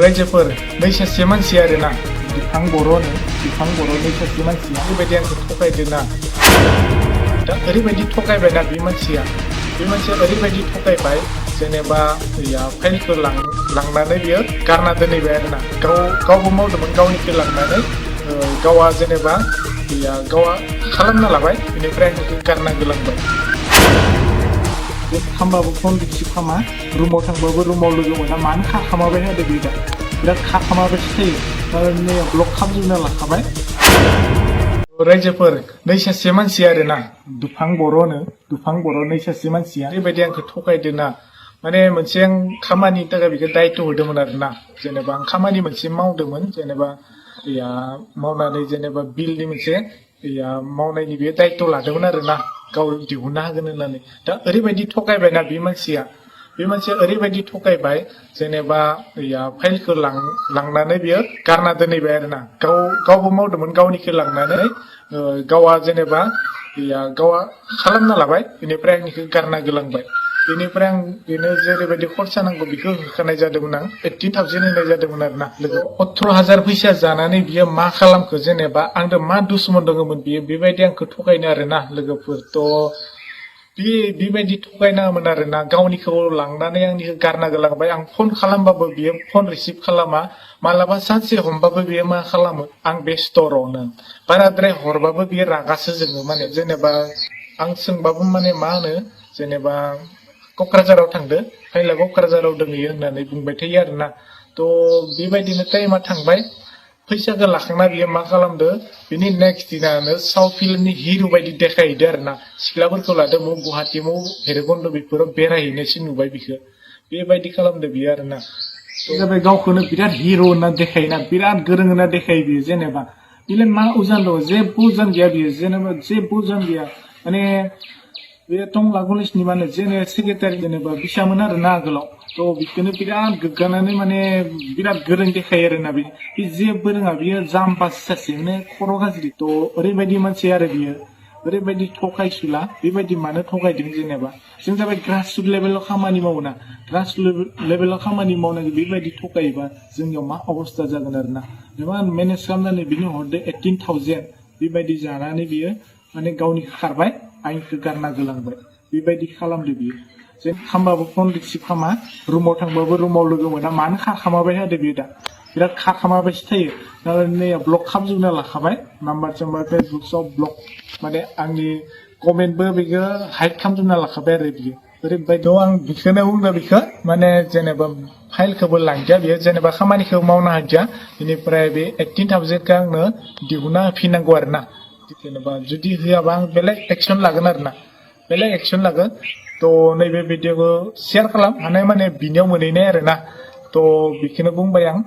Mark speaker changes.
Speaker 1: रायजोफोर नै सासे मानसि आरोना बिफां बर'नि सासे मानसिया ओरैबायदि आंखौ थगायदोंना दा ओरैबायदि थगायबायना बे मानसिया ओरैबायदि थगायबाय जेनेबा फाइलखौ लांनानै बियो गारना दोनहैबाय आरोना गावबो मावदोंमोन गावनिखौ लांनानै गावा जेनेबा गावा खालामना लाबाय बेनिफ्राय आंखौ गारना गोलांबाय खामबाबो फन रिसिभ खामा रुमाव थांबाबो रुमाव लोगो मोना मानो खामाबाय थादों बे दा बिराद खामाबायसो थायो नै ब्लक खालामजोबना लाखाबाय रायजोफोर नै सासे मानसि आरोना दुफां बर' नै सासे मानसिया ओरैबायदि आंखौ थगायदोंना माने मोनसे आं खामानिनि थाखाय बेखौ दायथ' होदोंमोन आरोना जेनेबा आं खामानि मोनसे मावदोंमोन जेनेबा मावनानै जेनेबा बिलनि मोनसे मावनायनि बे दायथ' लादोंमोन आरोना गाव दिहुननो हागोन होननानै दा ओरैबायदि थगायबायना बे मानसिया ओरैबायदि थगायबाय जेनेबा फाइलखौ लांनानै बियो गारना दोनहैबाय आरोना गावबो मावदोंमोन गावनिखौ लांनानै गावा जेनेबा गावा खालामना लाबाय बेनिफ्राय आंनिखौ गारना गोलांबाय बेनिफ्राय आं बेनो जेरैबायदि खरसा नांगौ बेखौ होखानाय जादोंमोन आं 18,000 होनाय जादोंमोन आरोना लोगो 18,000 फैसा जानानै बियो मा खालामखो जेनेबा आंजों मा दुश्मन दङमोन बियो बेबायदि आंखौ थगायनो आरोना लोगोफोर बेबायदि थगायनाङामोन आरोना गावनिखौ लांनानै आंनिखौ गारना गोलांबाय आं फन खालामबाबो बियो फन रिसिभ खालामा मालाबा सानसे हमबाबो बियो मा खालामो आं बेस्थ' र'नो बाराद्राय हरबाबो बियो रागासो जोङो माने जेनेबा आं सोंबाबो माने मा होनो जेनेबा क'क्राझाराव थांदो फाइला क'क्राझाराव दोनहैयो होननानै बुंबाय थायो आरोना बेबायदिनो टाइमा थांबाय फैसाखौ लाखांना बियो मा खालामदो बिनि नेक्स्ट दिनानो साउथ फिल्मनि हिर' बायदि देखायहैदो आरोना सिख्लाफोरखौ लादो गुवाहाटि भैरबकुन्द बेफोराव बेरायहैनोसो नुबाय बिखौ बेबायदि खालामदो बियो आरोना जाबाय गावखौनो बिराद हिर' होनना देखायोना बिराद गोरों होनना देखायो बियो जेनेबा बेलाय मा उजान दं जेबो उजान गैया बियो जेनेबा जेबो उजान गैया माने बे टंला कलेजनि माने जेनेरेल सेक्रेटारि जेनेबा बिसामोन आरोना आगोलाव बिखौनो बिराद गोग्गानानै माने बिराद गोरों देखायो आरोना बे जेबो रोङा बियो जाम्बासो सासे माने खर' गाज्रि ओरैबायदि मानसि आरो बियो ओरैबायदि थगायसुला बेबायदि मानो थगायदों जेनेबा जों जाबाय ग्रासरुट लेभेलाव खामानि मावोना ग्रासरुट लेभेलाव खामानि मावनानै बेबायदि थगायोबा जोंनियाव मा अबस्था जागोन आरोना जेनेबा मेनेज खालामनानै बिनो हरदो 18,000 बेबायदि जानानै बियो माने गावनि खारबाय आंखौ गारना गोलांबाय बेबायदि खालामदो बियो जों खामबाबो फन रिसिभ खामा रुमाव थांबाबो रुमाव लोगो मोना मानो खामाबाय थादों बियो दा बिराद खामाबायसो थायो नै ब्लक खालामजोबना लाखाबाय नाम्बार फेसबुक सब ब्लक माने आंनि कमेन्टबो बेखौ हाइड खालामजोबना लाखाबाय आरो बियो ओरैबायदि आं बेखौनो बुंदों बेखौ माने जेनेबा फाइलखौबो लांदिया बियो जेनेबा खामानिखौ मावनो हादिया बेनिफ्राय बे 18,000 आंनो दिहुनना होफिननांगौ आरोना जेनेबा जुदि होआबा आं बेलेग एक्सन लागोन आरोना बेलेग एक्सन लागोन नैबे भिडिअखौ शेयार खालाम हानाय माने बिनियाव मोनहैनाय आरोना बेखौनो बुंबाय आं।